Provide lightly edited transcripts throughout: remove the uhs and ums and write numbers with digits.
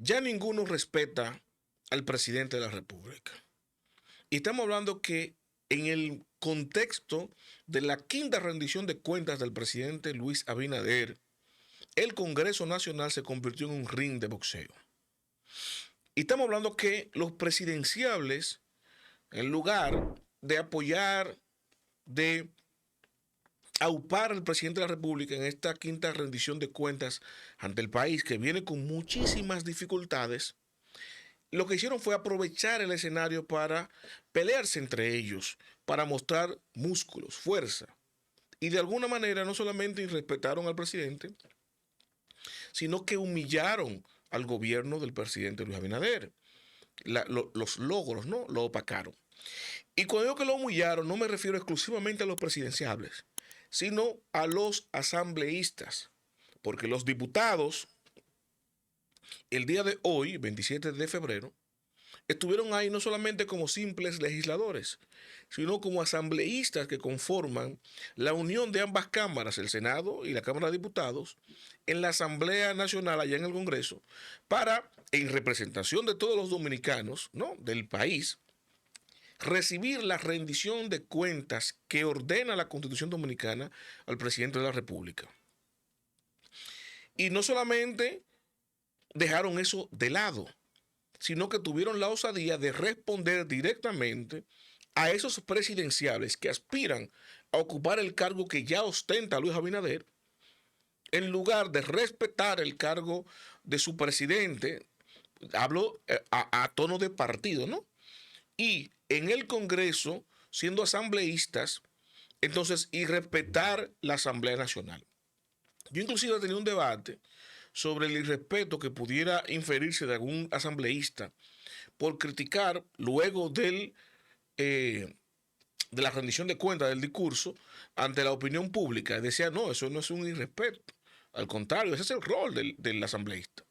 ya ninguno respeta al presidente de la República. Y estamos hablando que en el contexto de la quinta rendición de cuentas del presidente Luis Abinader, el Congreso Nacional se convirtió en un ring de boxeo. Y estamos hablando que los presidenciables, en lugar de apoyar, de aupar al presidente de la República en esta quinta rendición de cuentas ante el país, que viene con muchísimas dificultades, lo que hicieron fue aprovechar el escenario para pelearse entre ellos, para mostrar músculos, fuerza. Y de alguna manera no solamente irrespetaron al presidente, sino que humillaron al gobierno del presidente Luis Abinader. Los logros, ¿no? Lo opacaron. Y cuando digo que lo humillaron, no me refiero exclusivamente a los presidenciables, sino a los asambleístas. Porque los diputados, el día de hoy, 27 de febrero, estuvieron ahí no solamente como simples legisladores, sino como asambleístas que conforman la unión de ambas cámaras, el Senado y la Cámara de Diputados, en la Asamblea Nacional allá en el Congreso, para, en representación de todos los dominicanos, ¿no?, del país, recibir la rendición de cuentas que ordena la Constitución Dominicana al presidente de la República. Y no solamente dejaron eso de lado, sino que tuvieron la osadía de responder directamente a esos presidenciables que aspiran a ocupar el cargo que ya ostenta Luis Abinader, en lugar de respetar el cargo de su presidente. Hablo a tono de partido, ¿no? Y en el Congreso, siendo asambleístas, entonces, y respetar la Asamblea Nacional. Yo inclusive tenía un debate sobre el irrespeto que pudiera inferirse de algún asambleísta por criticar luego de la rendición de cuentas del discurso ante la opinión pública. Y decía, no, eso no es un irrespeto. Al contrario, ese es el rol del asambleísta.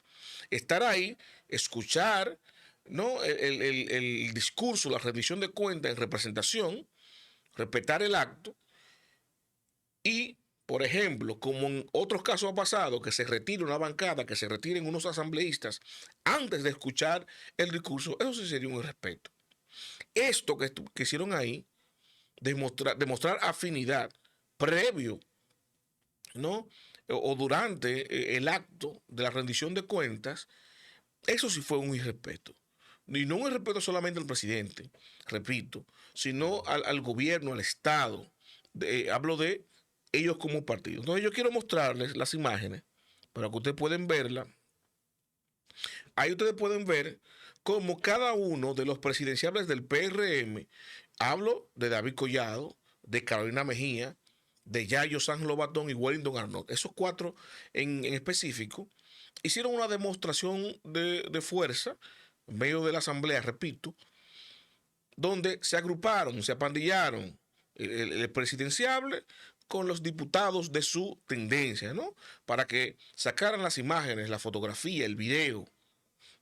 Estar ahí, escuchar, ¿no?, el discurso, la rendición de cuentas en representación, respetar el acto y, por ejemplo, como en otros casos ha pasado, que se retire una bancada, que se retiren unos asambleístas antes de escuchar el discurso, eso sí sería un irrespeto. Esto que hicieron ahí, demostrar afinidad previo, ¿no?, o durante el acto de la rendición de cuentas, eso sí fue un irrespeto. Y no un irrespeto solamente al presidente, repito, sino al gobierno, al Estado. Hablo de ellos como partido. Entonces yo quiero mostrarles las imágenes para que ustedes puedan verlas. Ahí ustedes pueden ver cómo cada uno de los presidenciables del PRM, hablo de David Collado, de Carolina Mejía, de Yayo San Lobatón y Wellington Arnott, esos cuatro en específico, hicieron una demostración de fuerza en medio de la asamblea, repito, donde se agruparon, se apandillaron el presidenciable con los diputados de su tendencia, ¿no?, para que sacaran las imágenes, la fotografía, el video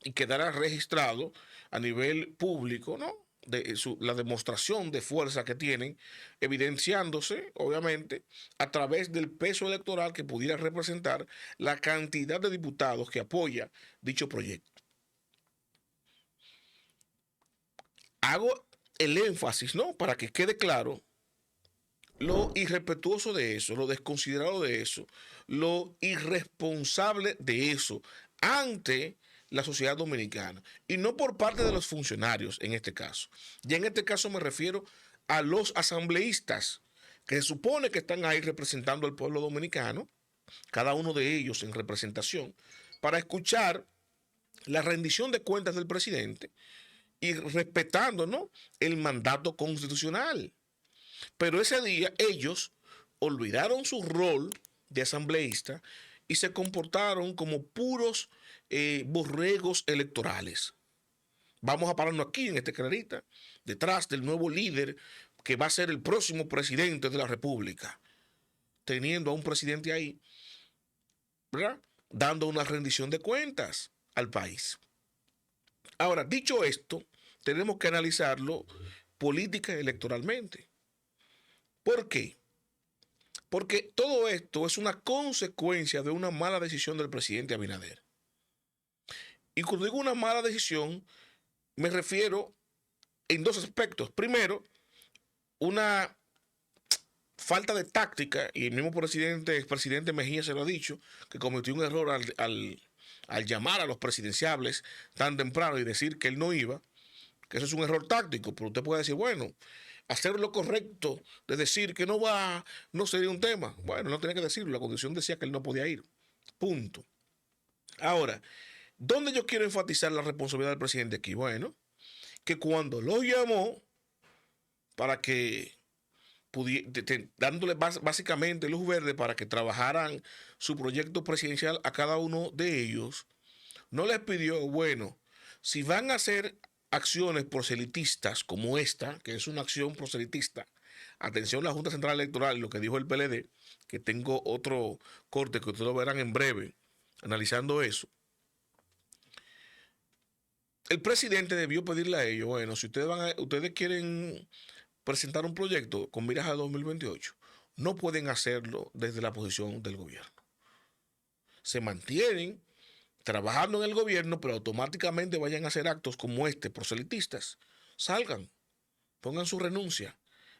y quedara registrado a nivel público, ¿no?, la demostración de fuerza que tienen, evidenciándose, obviamente, a través del peso electoral que pudiera representar la cantidad de diputados que apoya dicho proyecto. Hago el énfasis, ¿no?, para que quede claro lo irrespetuoso de eso, lo desconsiderado de eso, lo irresponsable de eso ante la sociedad dominicana. Y no por parte de los funcionarios en este caso. Y en este caso me refiero a los asambleístas, que se supone que están ahí representando al pueblo dominicano, cada uno de ellos en representación, para escuchar la rendición de cuentas del presidente y respetando, ¿no?, el mandato constitucional. Pero ese día ellos olvidaron su rol de asambleísta y se comportaron como puros borregos electorales. Vamos a pararnos aquí en este clarita, detrás del nuevo líder que va a ser el próximo presidente de la República, teniendo a un presidente ahí, ¿verdad?, dando una rendición de cuentas al país. Ahora, dicho esto, tenemos que analizarlo política y electoralmente. ¿Por qué? Porque todo esto es una consecuencia de una mala decisión del presidente Abinader. Y cuando digo una mala decisión, me refiero en dos aspectos. Primero, una falta de táctica, y el mismo expresidente Mejía se lo ha dicho, que cometió un error al llamar a los presidenciables tan temprano y decir que él no iba, que eso es un error táctico, pero usted puede decir, bueno, hacer lo correcto de decir que no va, no sería un tema. Bueno, no tenía que decirlo, la condición decía que él no podía ir. Punto. Ahora, ¿dónde yo quiero enfatizar la responsabilidad del presidente aquí? Bueno, que cuando lo llamó para que dándole básicamente luz verde para que trabajaran su proyecto presidencial a cada uno de ellos, no les pidió, bueno, si van a hacer acciones proselitistas como esta, que es una acción proselitista, atención la Junta Central Electoral, lo que dijo el PLD, que tengo otro corte que ustedes lo verán en breve, analizando eso. El presidente debió pedirle a ellos, bueno, si ustedes quieren presentar un proyecto con miras a 2028, no pueden hacerlo desde la posición del gobierno. Se mantienen trabajando en el gobierno, pero automáticamente vayan a hacer actos como este, proselitistas. Salgan, pongan su renuncia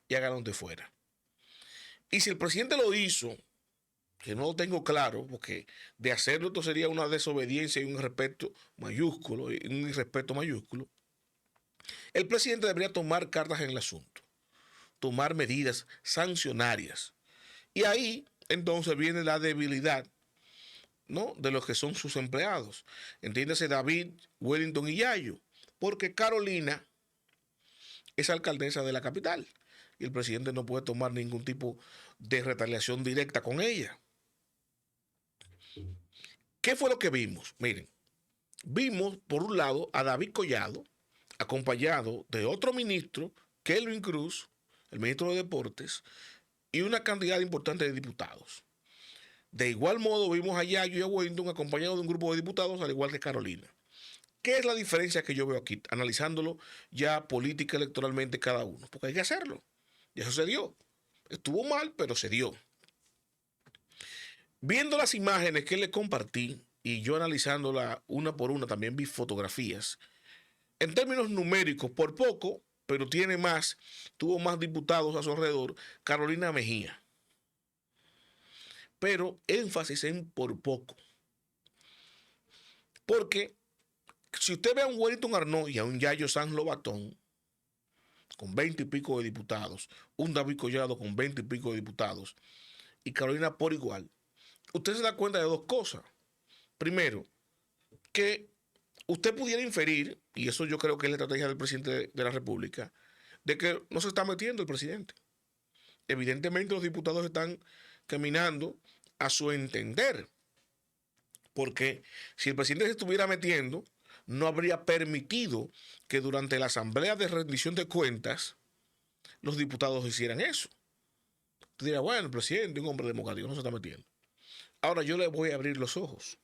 y háganlo de fuera. Y si el presidente lo hizo, que no lo tengo claro, porque de hacerlo esto sería una desobediencia y un irrespeto mayúsculo, el presidente debería tomar cartas en el asunto, tomar medidas sancionarias. Y ahí entonces viene la debilidad, ¿no?, de los que son sus empleados. Entiéndase David, Wellington y Yayo, porque Carolina es alcaldesa de la capital y el presidente no puede tomar ningún tipo de retaliación directa con ella. ¿Qué fue lo que vimos? Miren, vimos por un lado a David Collado acompañado de otro ministro, Kelvin Cruz, el ministro de Deportes, y una cantidad importante de diputados. De igual modo vimos a Yayo y a Wellington acompañados de un grupo de diputados, al igual que Carolina. ¿Qué es la diferencia que yo veo aquí, analizándolo ya política electoralmente cada uno? Porque hay que hacerlo. Y eso se dio. Estuvo mal, pero se dio. Viendo las imágenes que le compartí y yo analizándola una por una, también vi fotografías. En términos numéricos, por poco, pero tuvo más diputados a su alrededor, Carolina Mejía. Pero énfasis en por poco. Porque si usted ve a un Wellington Arnaud y a un Yayo Sanz Lobatón, con 20 y pico de diputados, un David Collado con 20 y pico de diputados, y Carolina por igual, usted se da cuenta de dos cosas. Primero, que usted pudiera inferir, y eso yo creo que es la estrategia del presidente de la República, de que no se está metiendo el presidente. Evidentemente los diputados están caminando a su entender, porque si el presidente se estuviera metiendo, no habría permitido que durante la asamblea de rendición de cuentas los diputados hicieran eso. Usted dirá, bueno, el presidente, un hombre democrático, no se está metiendo. Ahora yo le voy a abrir los ojos.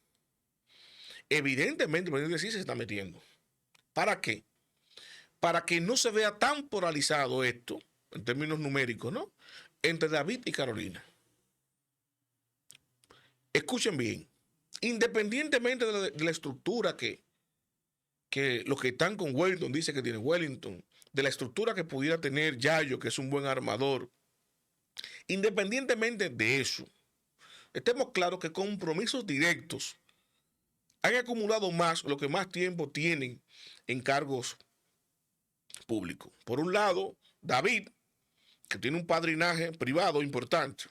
Evidentemente el presidente sí se está metiendo. ¿Para qué? Para que no se vea tan polarizado esto, en términos numéricos, ¿no?, entre David y Carolina. Escuchen bien, independientemente de la estructura que los que están con Wellington dice que tiene Wellington, de la estructura que pudiera tener Yayo, que es un buen armador, independientemente de eso, estemos claros que compromisos directos han acumulado más, lo que más tiempo tienen en cargos públicos. Por un lado, David, que tiene un padrinaje privado importante,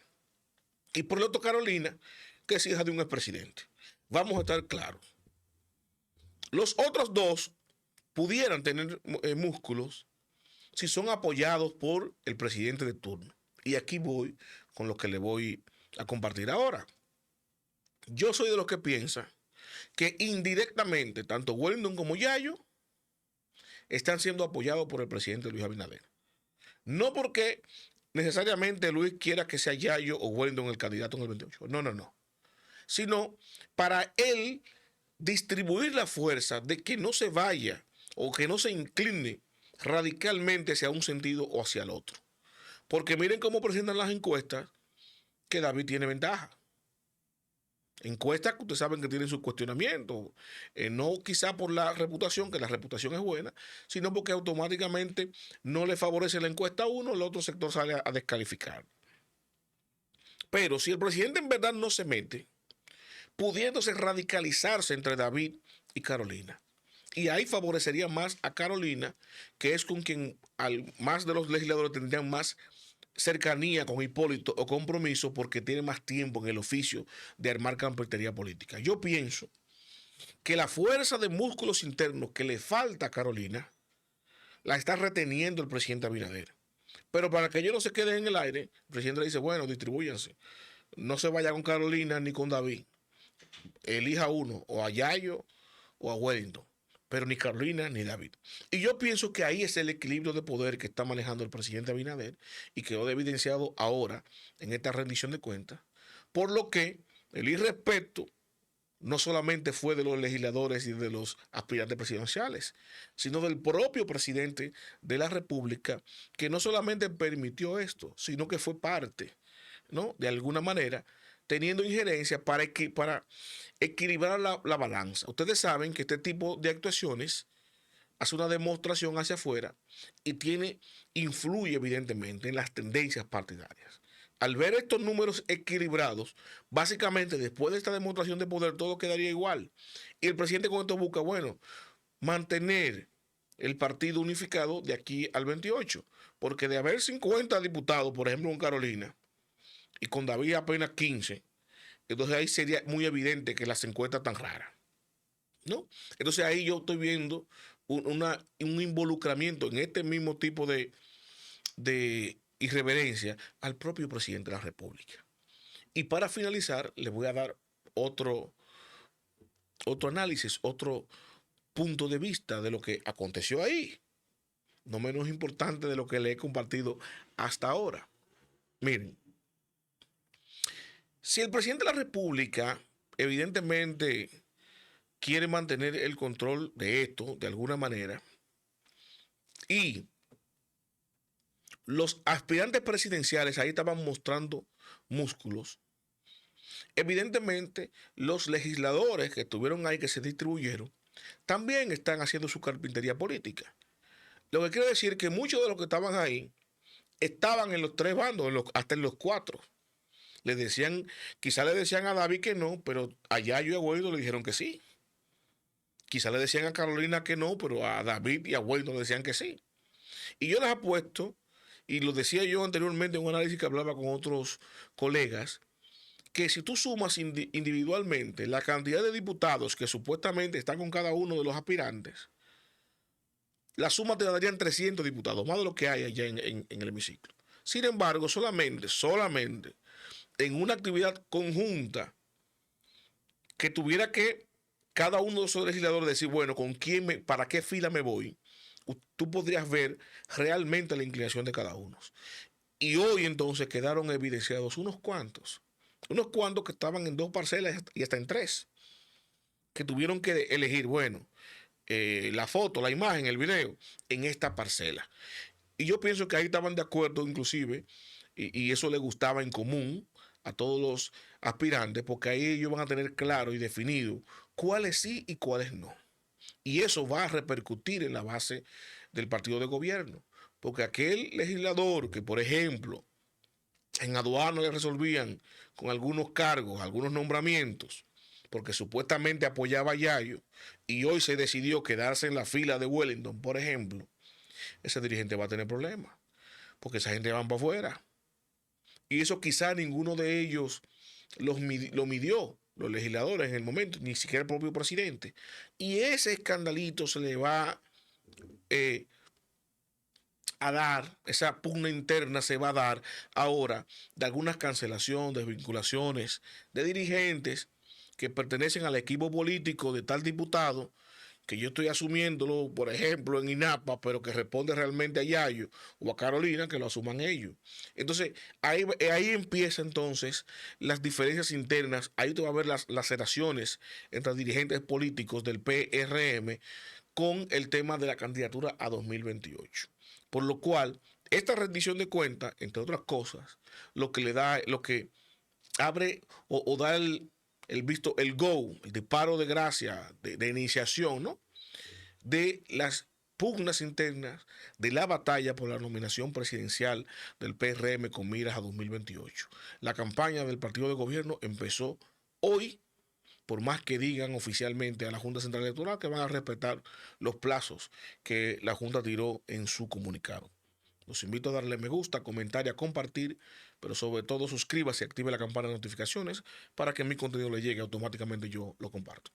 y por el otro Carolina, que es hija de un expresidente. Vamos a estar claros. Los otros dos pudieran tener músculos si son apoyados por el presidente de turno. Y aquí voy con lo que le voy a compartir ahora. Yo soy de los que piensa que indirectamente tanto Wellington como Yayo están siendo apoyados por el presidente Luis Abinader. No porque necesariamente Luis quiera que sea Yayo o Wellington el candidato en el 28. No. Sino para él distribuir la fuerza de que no se vaya o que no se incline radicalmente hacia un sentido o hacia el otro. Porque miren cómo presentan las encuestas que David tiene ventaja. Encuestas que ustedes saben que tienen sus cuestionamientos, no quizá por la reputación, que la reputación es buena, sino porque automáticamente no le favorece la encuesta a uno, el otro sector sale a descalificar. Pero si el presidente en verdad no se mete, pudiéndose radicalizarse entre David y Carolina, y ahí favorecería más a Carolina, que es con quien más de los legisladores tendrían más cercanía con Hipólito o compromiso porque tiene más tiempo en el oficio de armar carpintería política. Yo pienso que la fuerza de músculos internos que le falta a Carolina la está reteniendo el presidente Abinader. Pero para que ellos no se queden en el aire, el presidente le dice, bueno, distribúyanse. No se vaya con Carolina ni con David. Elija uno, o a Yayo o a Wellington, pero ni Carolina ni David. Y yo pienso que ahí es el equilibrio de poder que está manejando el presidente Abinader y quedó evidenciado ahora en esta rendición de cuentas, por lo que el irrespeto no solamente fue de los legisladores y de los aspirantes presidenciales, sino del propio presidente de la República, que no solamente permitió esto, sino que fue parte, ¿no? De alguna manera, teniendo injerencia para equilibrar la balanza. Ustedes saben que este tipo de actuaciones hace una demostración hacia afuera y influye evidentemente en las tendencias partidarias. Al ver estos números equilibrados, básicamente después de esta demostración de poder todo quedaría igual. Y el presidente con esto busca, bueno, mantener el partido unificado de aquí al 28. Porque de haber 50 diputados, por ejemplo, en Carolina, y con David apenas 15, entonces ahí sería muy evidente que las encuestas están raras, ¿no? Entonces ahí yo estoy viendo un involucramiento en este mismo tipo de irreverencia al propio presidente de la República. Y para finalizar, le voy a dar otro análisis, otro punto de vista de lo que aconteció ahí, no menos importante de lo que le he compartido hasta ahora. Miren, si el presidente de la República evidentemente quiere mantener el control de esto de alguna manera y los aspirantes presidenciales ahí estaban mostrando músculos, evidentemente los legisladores que estuvieron ahí, que se distribuyeron, también están haciendo su carpintería política. Lo que quiere decir que muchos de los que estaban ahí estaban en los tres bandos, hasta en los cuatro. Le decían, quizá le decían a David que no, pero a Yayo y a Guaido le dijeron que sí. Quizá le decían a Carolina que no, pero a David y a Guaido le decían que sí. Y yo les apuesto, y lo decía yo anteriormente en un análisis que hablaba con otros colegas, que si tú sumas individualmente la cantidad de diputados que supuestamente están con cada uno de los aspirantes, la suma te darían 300 diputados, más de lo que hay allá en el hemiciclo. Sin embargo, solamente en una actividad conjunta que tuviera que cada uno de esos legisladores decir, bueno, para qué fila me voy, tú podrías ver realmente la inclinación de cada uno. Y hoy entonces quedaron evidenciados unos cuantos que estaban en dos parcelas y hasta en tres, que tuvieron que elegir, bueno, la foto, la imagen, el video, en esta parcela. Y yo pienso que ahí estaban de acuerdo inclusive, y eso le gustaba en común a todos los aspirantes, porque ahí ellos van a tener claro y definido cuáles sí y cuáles no. Y eso va a repercutir en la base del partido de gobierno. Porque aquel legislador que, por ejemplo, en aduana le resolvían con algunos cargos, algunos nombramientos, porque supuestamente apoyaba a Yayo, y hoy se decidió quedarse en la fila de Wellington, por ejemplo, ese dirigente va a tener problemas, porque esa gente va para afuera. Y eso quizá ninguno de ellos lo midió, los legisladores en el momento, ni siquiera el propio presidente. Y ese escandalito se le va a dar, esa pugna interna se va a dar ahora de algunas cancelaciones, desvinculaciones de dirigentes que pertenecen al equipo político de tal diputado, que yo estoy asumiéndolo, por ejemplo, en INAPA, pero que responde realmente a Yayo o a Carolina, que lo asuman ellos. Entonces, ahí empieza entonces las diferencias internas, ahí te va a ver las laceraciones entre dirigentes políticos del PRM con el tema de la candidatura a 2028. Por lo cual, esta rendición de cuentas, entre otras cosas, lo que abre o da el go, el disparo de gracia, de iniciación, ¿no? De las pugnas internas de la batalla por la nominación presidencial del PRM con miras a 2028. La campaña del partido de gobierno empezó hoy, por más que digan oficialmente a la Junta Central Electoral que van a respetar los plazos que la Junta tiró en su comunicado. Los invito a darle me gusta, comentar y a compartir, pero sobre todo suscríbase y active la campana de notificaciones para que mi contenido le llegue automáticamente y yo lo comparto.